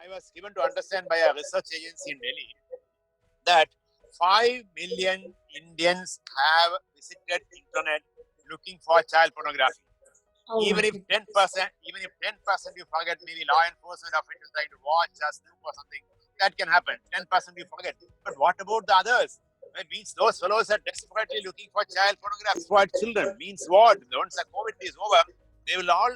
I was given to understand by a research agency in Delhi that 5 million Indians have visited internet looking for child pornography. Oh Even my if 10%, you forget, maybe law enforcement officials trying to watch us, snoop or something, that can happen. 10% you forget. But what about the others? It means those fellows are desperately looking for child pornography. Exploit children means what? Once the COVID is over, they will all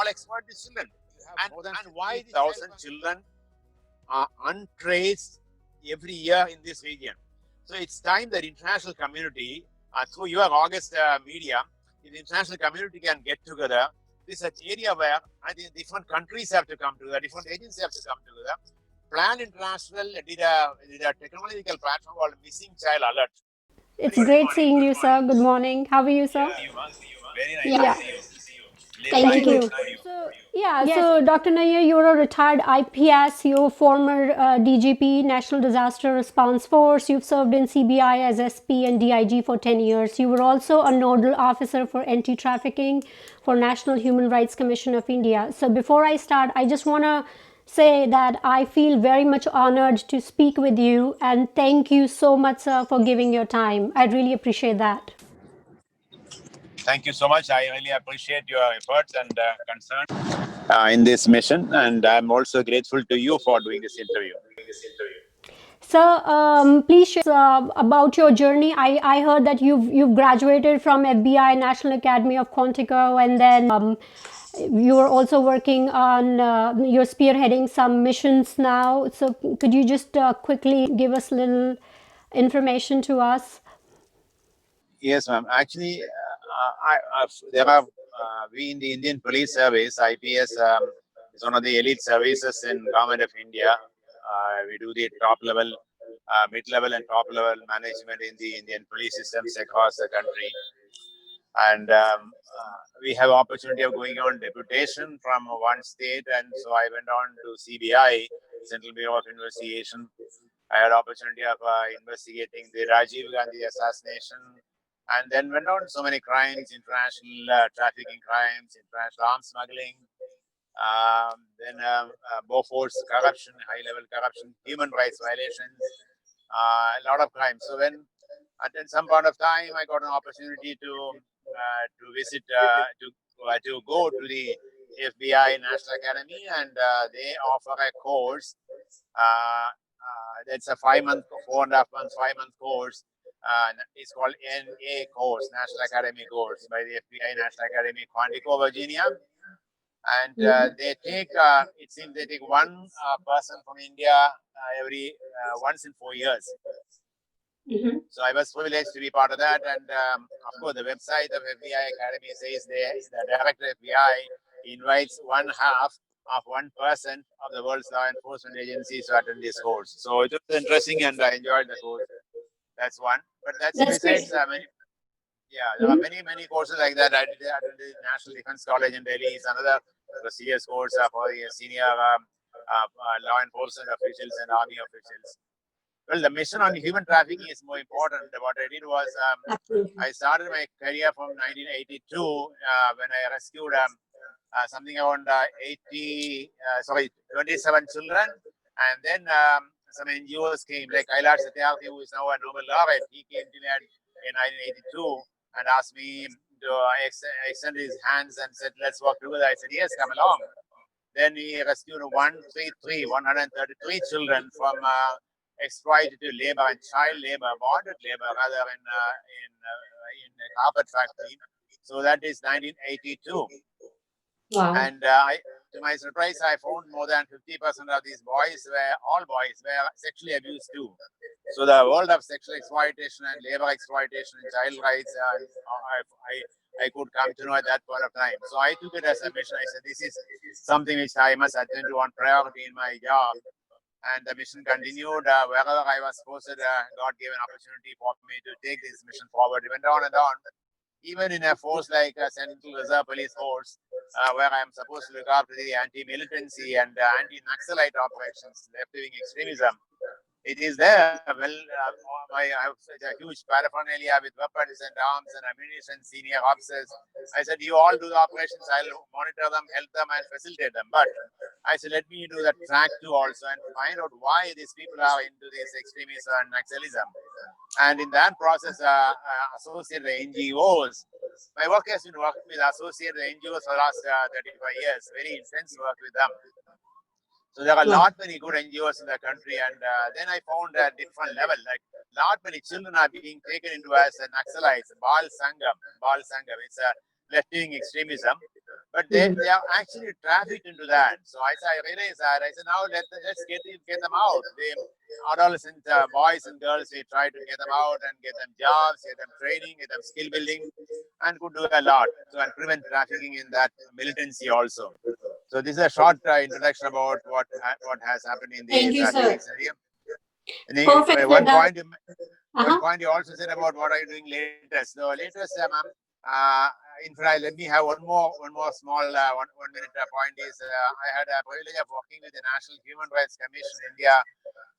exploit these children. And why 1,000 children are untraced every year in this region. So it's time that international community, through your August media, the international community can get together. This is an area where I think different countries have to come together, different agencies have to come together. Plan International did a technological platform called Missing Child Alert. It's great seeing you, sir. Good morning. How are you, sir? Very nice Yeah. to see you. Thank you. So, yeah, so Dr. Nair, you're a retired IPS, you're former DGP, National Disaster Response Force. You've served in CBI as SP and DIG for 10 years. You were also a nodal officer for anti-trafficking for National Human Rights Commission of India. So before I start, I just want to say that I feel very much honored to speak with you, and thank you so much, sir, for giving your time. I really appreciate that. Thank you so much. I really appreciate your efforts and concern in this mission, and I'm also grateful to you for doing this interview. Sir, please share about your journey. I heard that you've graduated from FBI National Academy of Quantico, and then you are also working on you're spearheading some missions now. So could you just quickly give us a little information to us? Yes, ma'am. Actually, there are we in the Indian Police Service, IPS, is one of the elite services in Government of India. We do the top level, mid-level, and top level management in the Indian police systems across the country. And we have opportunity of going on deputation from one state, and so I went on to CBI, Central Bureau of Investigation. I had opportunity of investigating the Rajiv Gandhi assassination, and then went on so many crimes, international trafficking crimes, international arms smuggling, then Bofors corruption, high-level corruption, human rights violations, a lot of crimes. So when at some point of time, I got an opportunity to visit, to go to the FBI National Academy, and they offer a course. That's a 5-month, 4.5 months, 5-month course. It's called NA course, National Academy course by the FBI National Academy, Quantico, Virginia. And they take, it seems they take one person from India every once in 4 years. So I was privileged to be part of that, and of course the website of FBI Academy says the director of FBI invites 1/2 of 1% of the world's law enforcement agencies to attend this course. So it was interesting, and I enjoyed the course. That's one. But that's besides, there are many courses like that. I attended the National Defense College in Delhi. It's another prestigious course for the senior law enforcement officials and army officials. Well, the mission on human trafficking is more important. What I did was I started my career from 1982 when I rescued something around 27 children, and then some NGOs came, like Kailash Satyarthi, who is now a Nobel laureate. He came to me in 1982 and asked me to extend his hands and said, "Let's work together." I said, "Yes, come along." Then he rescued 133 children from exploitative labor and child labor, bonded labor, rather in a carpet factory. So that is 1982. Wow. And to my surprise, I found more than 50% of these all boys were sexually abused too. So the world of sexual exploitation and labor exploitation and child rights, I could come to know at that point of time. So I took it as a mission. I said, this is something which I must attend to on priority in my job. And the mission continued. Wherever I was posted, God gave an opportunity for me to take this mission forward. It went on and on. Even in a force like Central Reserve Police Force, where I am supposed to look after the anti-militancy and anti-Naxalite operations, left-wing extremism, It is there. Well, I have such a huge paraphernalia with weapons and arms and ammunition, senior officers. I said, you all do the operations. I'll monitor them, help them, and facilitate them. But I said, let me do the track too also and find out why these people are into this extremism and Naxalism. And in that process, associated NGOs. My work has been working with associated NGOs for the last 35 years. Very intense work with them. So there are a lot many good NGOs in the country, and then I found a different level. Like lot many children are being taken into as Naxalites, Bal Sangam. It's a left-wing extremism, but they are actually trafficked into that. So I realized that. I said, now let's get them out. The adolescent boys and girls, we try to get them out and get them jobs, get them training, get them skill building, and could do a lot to and prevent trafficking in that militancy also. So this is a short introduction about what has happened in the Thank you, trafficking sir. scenario. Perfect, sir. One point you also said about what are you doing latest. So latest, ma'am. In fact, let me have one more small 1 minute point is I had a privilege of working with the National Human Rights Commission in India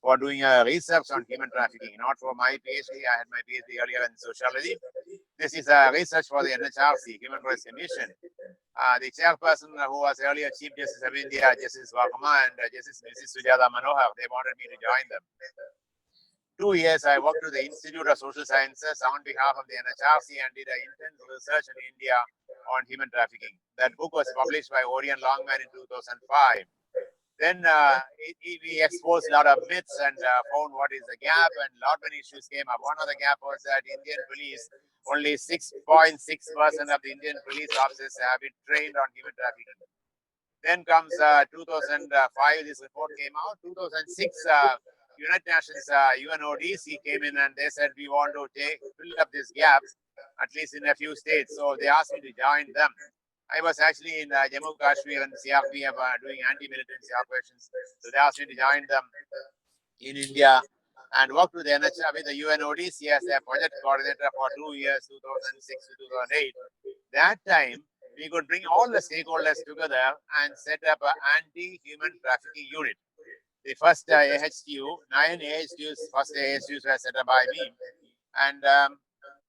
for doing research on human trafficking. Not for my PhD. I had my PhD earlier in sociology. This is research for the NHRC, Human Rights Commission. The chairperson who was earlier Chief Justice of India, Justice Vakama and Justice Mrs. Sujata Manohar, they wanted me to join them. 2 years I worked with the Institute of Social Sciences on behalf of the NHRC and did intense research in India on human trafficking. That book was published by Orion Longman in 2005. Then we exposed a lot of myths and found what is the gap, and a lot many issues came up. One of the gap was that Indian police, only 6.6% of the Indian police officers have been trained on human trafficking. Then comes 2005, this report came out. 2006, United Nations UNODC came in and they said, we want to fill up this gap, at least in a few states. So they asked me to join them. I was actually in Jammu Kashmir and CRPF doing anti-militancy operations. So they asked me to join them in India and worked with the with the UNODC as a project coordinator for 2 years, 2006 to 2008. That time, we could bring all the stakeholders together and set up an anti-human trafficking unit. The first AHTU, 9 AHTUs, first AHTUs were set up by me. And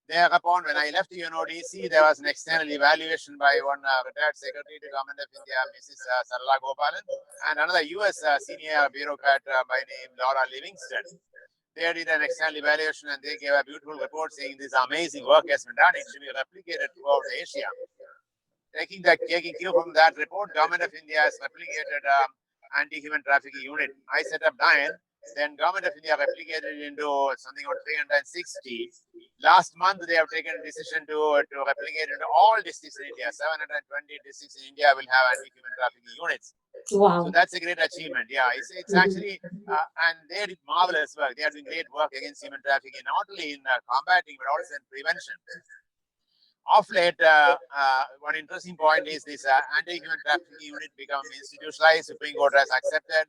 thereupon, when I left the UNODC, there was an external evaluation by one retired secretary to Government of India, Mrs. Sarala Gopalan, and another US senior bureaucrat by name Laura Livingston. They did an external evaluation and they gave a beautiful report saying this amazing work has been done. It should be replicated throughout Asia. Taking cue from that report, Government of India has replicated anti-human trafficking unit. I set up 9. Then Government of India replicated into something about 360. Last month, they have taken a decision to replicate into all districts in India. 720 districts in India will have anti-human trafficking units. Wow. So that's a great achievement. Yeah, it's actually, and they did marvelous work. They are doing great work against human trafficking, not only in combating, but also in prevention. Of late, one interesting point is this anti-human trafficking unit become institutionalized. Supreme Court has accepted.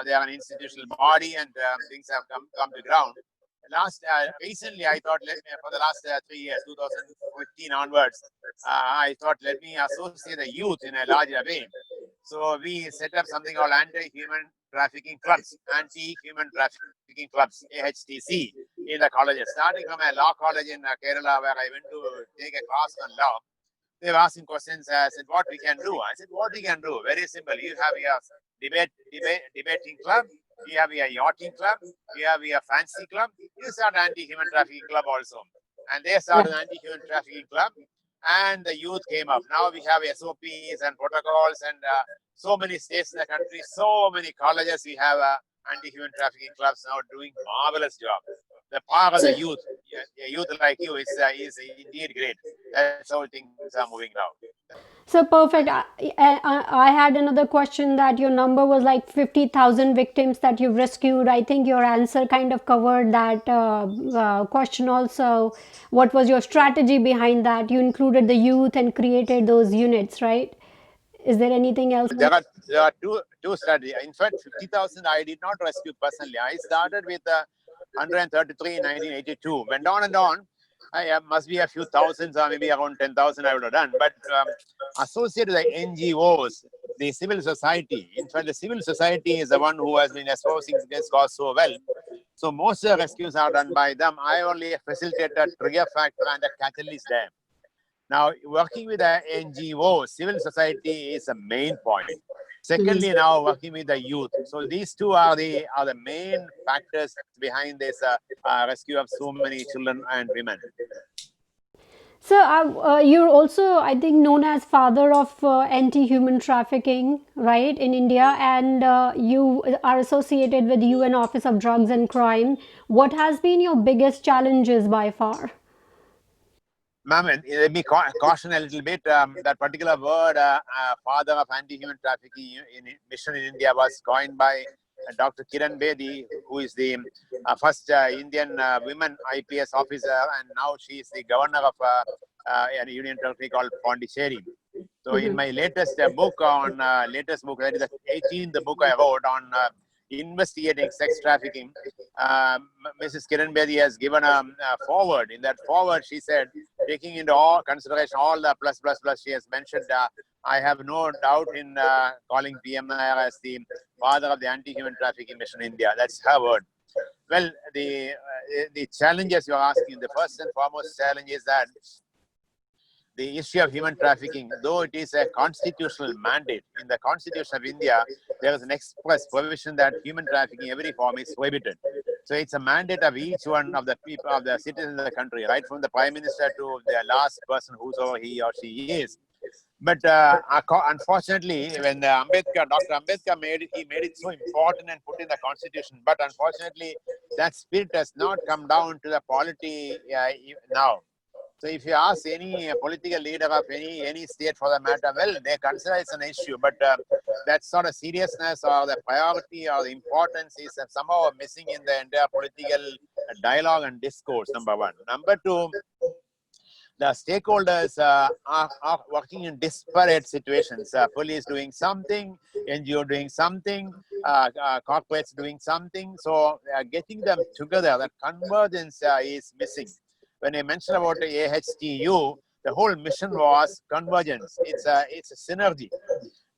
They are an institutional body, and things have come to ground. Recently, I thought, for the last 3 years, 2015 onwards, I thought, let me associate the youth in a larger way. So we set up something called anti-human trafficking clubs, AHTC, in the colleges. Starting from a law college in Kerala, where I went to take a class on law. They were asking questions. I said, what we can do? I said, what we can do? Very simple. You have your debating club. You have your yachting club. You have your fancy club. You start anti-human trafficking club also. And they started an anti-human trafficking club. And the youth came up. Now we have SOPs and protocols and so many states in the country, so many colleges. We have anti-human trafficking clubs now doing marvelous job. The power of the youth, a youth like you is indeed great. That's how things are moving now. So perfect. I had another question that your number was like 50,000 victims that you've rescued. I think your answer kind of covered that question also. What was your strategy behind that? You included the youth and created those units, right? Is there anything else? There are two strategies. In fact, 50,000 I did not rescue personally. I started with 133 in 1982. Went on and on. I must be a few thousands or maybe around 10,000 I would have done. But associated with the NGOs, the civil society. In fact, the civil society is the one who has been espousing this cause so well. So most rescues are done by them. I only facilitate a trigger factor and a catalyst there. Now, working with the NGO, civil society is a main point. Secondly, now working with the youth. So these two are the main factors behind this rescue of so many children and women. So you're also, I think, known as father of anti-human trafficking, right, in India, and you are associated with UN Office of Drugs and Crime. What has been your biggest challenges by far? Ma'am, let me caution a little bit. That particular word, father of anti-human trafficking mission in India, was coined by Dr. Kiran Bedi, who is the first Indian women IPS officer, and now she is the governor of a union territory called Pondicherry. So, in my latest book, that is the 18th book I wrote on investigating sex trafficking, Mrs. Kiran Bedi has given a forward. In that forward, she said, taking into all consideration all the plus, she has mentioned, I have no doubt in calling PM Nair as the father of the anti-human trafficking mission in India. That's her word. Well, the challenges you are asking, the first and foremost challenge is that the issue of human trafficking, though it is a constitutional mandate, in the Constitution of India, there is an express provision that human trafficking, every form, is prohibited. So it's a mandate of each one of the people, of the citizens of the country, right from the Prime Minister to the last person, whosoever he or she is. But unfortunately, when Dr. Ambedkar made it so important and put in the Constitution. But unfortunately, that spirit has not come down to the polity now. So if you ask any political leader of any state for the matter, well, they consider it's an issue, but that sort of seriousness or the priority or the importance is somehow missing in the entire political dialogue and discourse, number one. Number two, the stakeholders are working in disparate situations. Police doing something, NGO doing something, corporates doing something. So getting them together, that convergence is missing. When I mentioned about the AHTU, the whole mission was convergence. It's a synergy.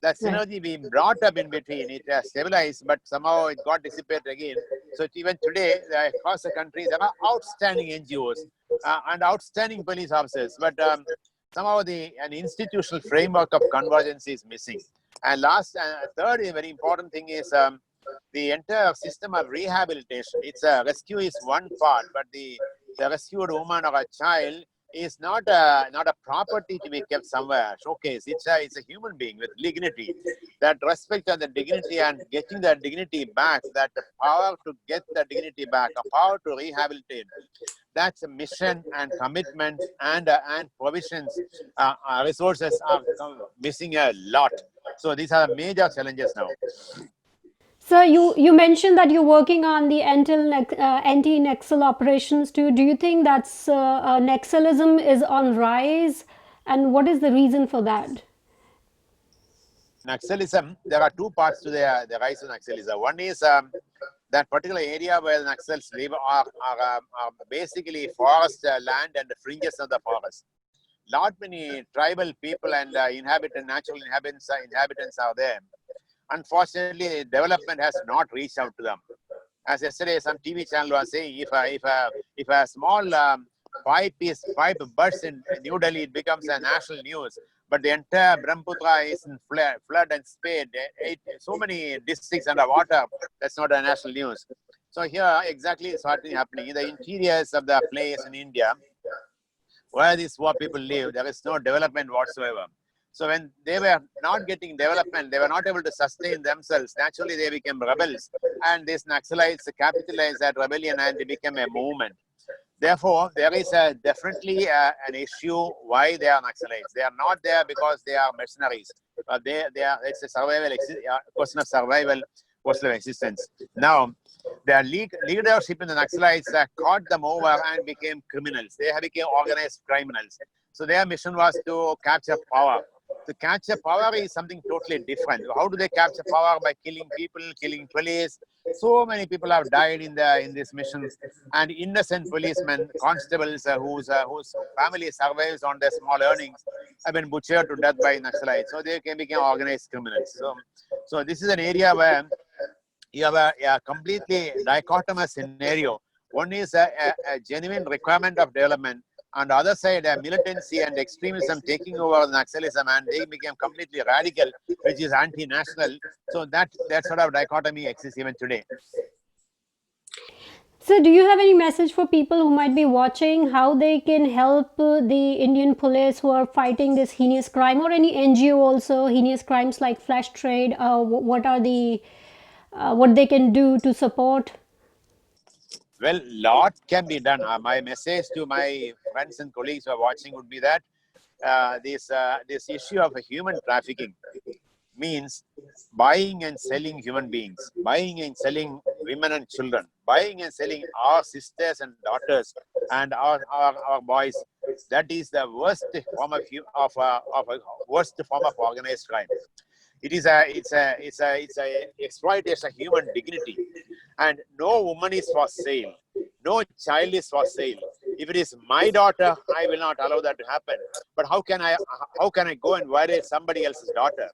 That synergy being brought up in between, it stabilized, but somehow it got dissipated again. So even today, across the country, there are outstanding NGOs and outstanding police officers, but somehow an institutional framework of convergence is missing. And third, a very important thing is the entire system of rehabilitation. It's rescue is one part, but the rescued woman or a child is not a property to be kept somewhere, showcase. It's a human being with dignity. That respect of the dignity and getting that dignity back, that power to get the dignity back, a power to rehabilitate. That's a mission and commitment and provisions. Resources are missing a lot. So these are the major challenges now. So you mentioned that you're working on the anti-Naxal operations too. Do you think that's Naxalism is on rise, and what is the reason for that? Naxalism, there are two parts to the rise of Naxalism. One is that particular area where the Naxals live are basically forest land and the fringes of the forest. Lot many tribal people and natural inhabitants are there. Unfortunately, development has not reached out to them. As yesterday, some TV channel was saying, if a small pipe bursts in New Delhi, it becomes a national news. But the entire Brahmaputra is in flood and spade. So many districts under water. That's not a national news. So here, exactly, is what is happening in the interiors of the place in India, where these poor people live. There is no development whatsoever. So when they were not getting development, they were not able to sustain themselves. Naturally, they became rebels. And these Naxalites capitalized that rebellion and they became a movement. Therefore, there is definitely an issue why they are Naxalites. They are not there because they are mercenaries. It's a question of survival, question of existence. Now, their leadership in the Naxalites caught them over and became criminals. They have become organized criminals. So their mission was to capture power. To capture power is something totally different. How do they capture power? By killing people, killing police. So many people have died in this mission, and innocent policemen, constables whose family survives on their small earnings have been butchered to death by Naxalites. So they can become organized criminals. So this is an area where you have a completely dichotomous scenario. One is a genuine requirement of development, on the other side, militancy and extremism taking over Naxalism, and they became completely radical, which is anti-national. So that sort of dichotomy exists even today. So, do you have any message for people who might be watching, how they can help the Indian police who are fighting this heinous crime, or any NGO also, heinous crimes like flesh trade? What are the what they can do to support? Well, lot can be done. My message to my friends and colleagues who are watching would be that this issue of human trafficking means buying and selling human beings, buying and selling women and children, buying and selling our sisters and daughters and our boys. That is the worst form of a worst form of organized crime. It is a exploitation of human dignity, and no woman is for sale, no child is for sale. If it is my daughter, I will not allow that to happen. But how can I go and violate somebody else's daughter?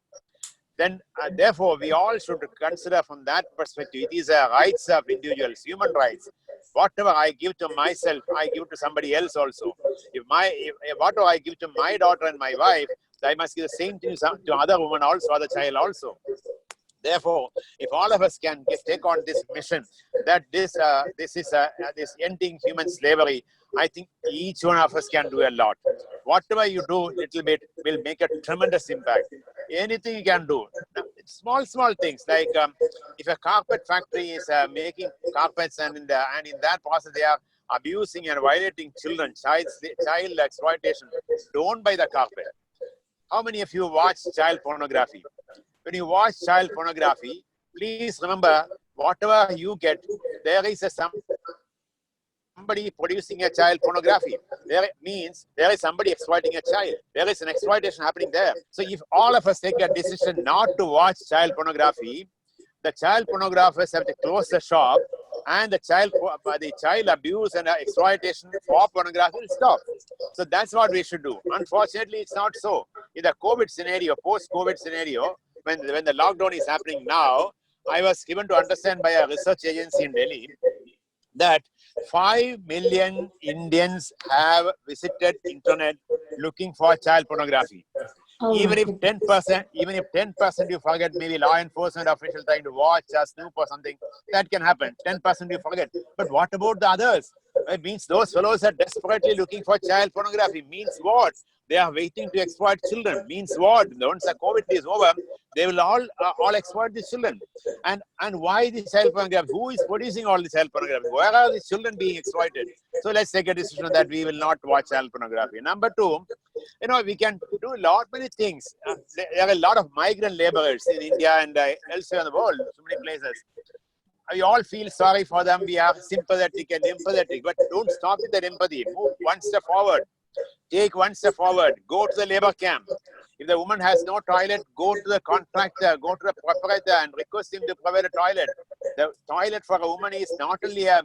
Then therefore we all should consider from that perspective. It is a rights of individuals, human rights. Whatever I give to myself, I give to somebody else also. If whatever I give to my daughter and my wife, I must give the same thing to other woman also, other child also. Therefore, if all of us can take on this mission, that this ending human slavery, I think each one of us can do a lot. Whatever you do, little bit will make a tremendous impact. Anything you can do, small things like if a carpet factory is making carpets, and in that process they are abusing and violating children, child exploitation, don't buy the carpet. How many of you watch child pornography? When you watch child pornography, please remember, whatever you get, there is somebody producing a child pornography. There means there is somebody exploiting a child. There is an exploitation happening there. So if all of us take a decision not to watch child pornography, the child pornographers have to close the shop, and the child abuse and exploitation for pornography will stop. So that's what we should do. Unfortunately, it's not so. In the COVID scenario, post-COVID scenario, when the lockdown is happening now, I was given to understand by a research agency in Delhi that 5 million Indians have visited internet looking for child pornography. Even if 10%, you forget, maybe law enforcement official trying to watch or snoop or something, that can happen. 10% you forget. But what about the others? It means those fellows are desperately looking for child pornography. Means what? They are waiting to exploit children. Means what? Once the COVID is over, they will all exploit these children. And why this child pornography? Who is producing all this child pornography? Where are these children being exploited? So let's take a decision that we will not watch child pornography. Number two, we can do many things. There are a lot of migrant laborers in India and elsewhere in the world, so many places. We all feel sorry for them. We are sympathetic and empathetic, but don't stop with that empathy. Move one step forward. Take one step forward. Go to the labor camp. If the woman has no toilet, go to the contractor, go to the proprietor and request him to provide a toilet. The toilet for a woman is not only a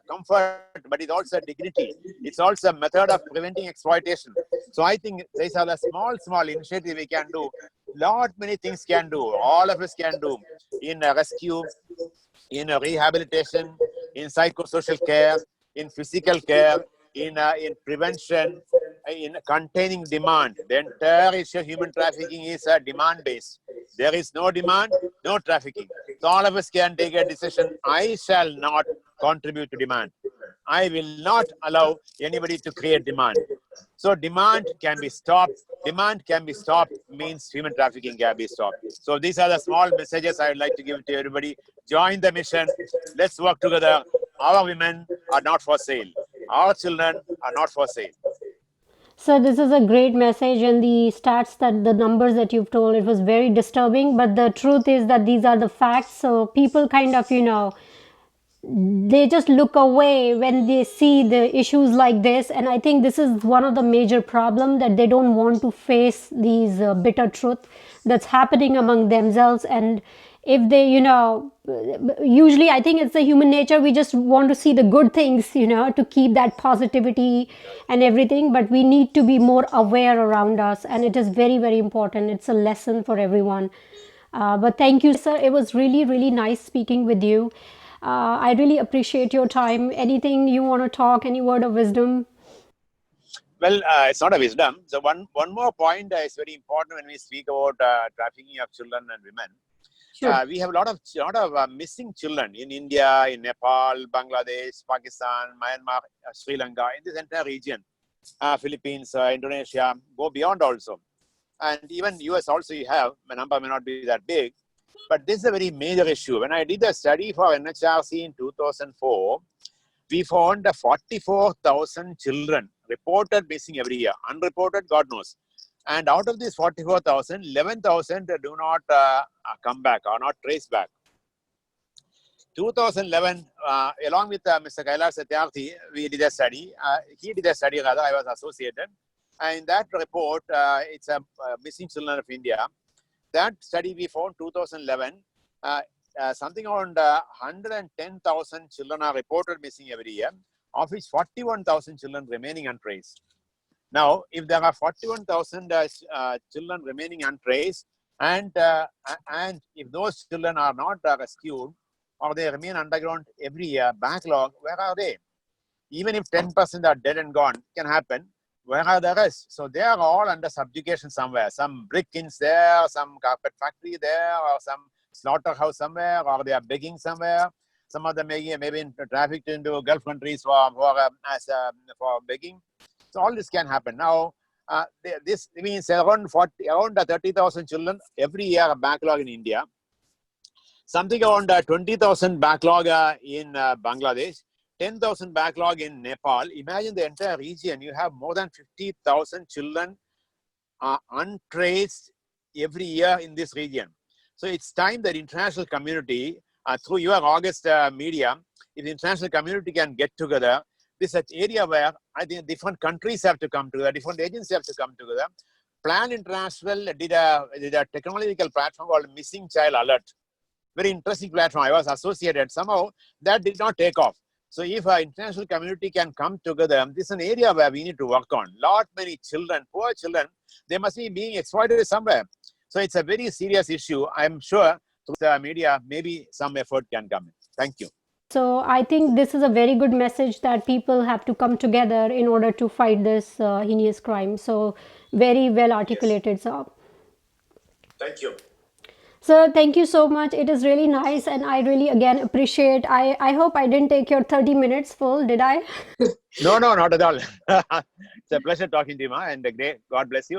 comfort, but it's also a dignity. It's also a method of preventing exploitation. So I think these are the small initiatives we can do. Many things can do. All of us can do in rescue, in rehabilitation, in psychosocial care, in physical care, in prevention, in containing demand. The entire issue of human trafficking is demand-based. There is no demand, no trafficking. So all of us can take a decision. I shall not contribute to demand. I will not allow anybody to create demand. So demand can be stopped. Demand can be stopped means human trafficking can be stopped. So these are the small messages I would like to give to everybody. Join the mission. Let's work together. Our women are not for sale. Our children are not for sale. So this is a great message, and the stats, that the numbers that you've told, it was very disturbing, but the truth is that these are the facts. So people kind of, they just look away when they see the issues like this, and I think this is one of the major problem, that they don't want to face these bitter truth that's happening among themselves. And if they, usually I think it's the human nature, we just want to see the good things, to keep that positivity and everything, but we need to be more aware around us, and it is very, very important. It's a lesson for everyone. But thank you, sir. It was really, really nice speaking with you. I really appreciate your time. Anything you want to talk, any word of wisdom? Well, it's not a wisdom. So one more point is very important when we speak about trafficking of children and women. Sure. We have a lot of missing children in India, in Nepal, Bangladesh, Pakistan, Myanmar, Sri Lanka, in this entire region, Philippines, Indonesia, go beyond also. And even US also you have, the number may not be that big, but this is a very major issue. When I did a study for NHRC in 2004, we found 44,000 children reported missing every year. Unreported, God knows. And out of these 44,000, 11,000 do not come back or not traced back. 2011, along with Mr. Kailash Satyarthi, we did a study. He did a study, rather, I was associated. And in that report, it's a missing children of India. That study we found 2011, something around 110,000 children are reported missing every year, of which 41,000 children remaining untraced. Now, if there are 41,000 children remaining untraced, and if those children are not rescued or they remain underground every year, backlog, where are they? Even if 10% are dead and gone, can happen. Where are the rest? So they are all under subjugation somewhere. Some brick kilns there, some carpet factory there, or some slaughterhouse somewhere, or they are begging somewhere. Some of them may be trafficked into Gulf countries for begging. So all this can happen. Now, this means around 30,000 children every year a backlog in India. Something around 20,000 backlog in Bangladesh. 10,000 backlog in Nepal. Imagine the entire region. You have more than 50,000 children untraced every year in this region. So it's time that international community, through your August media, if the international community can get together, this is an area where I think different countries have to come together, different agencies have to come together. Plan International did a technological platform called Missing Child Alert. Very interesting platform. I was associated. Somehow that did not take off. So if our international community can come together, this is an area where we need to work on. Many children, poor children, they must be being exploited somewhere. So it's a very serious issue. I'm sure through the media, maybe some effort can come in. Thank you. So I think this is a very good message that people have to come together in order to fight this heinous crime. So very well articulated, sir. Thank you. So thank you so much. It is really nice, and I really again appreciate. I hope I didn't take your 30 minutes full, did I? No, not at all. It's a pleasure talking to you, Ma, and great. God bless you.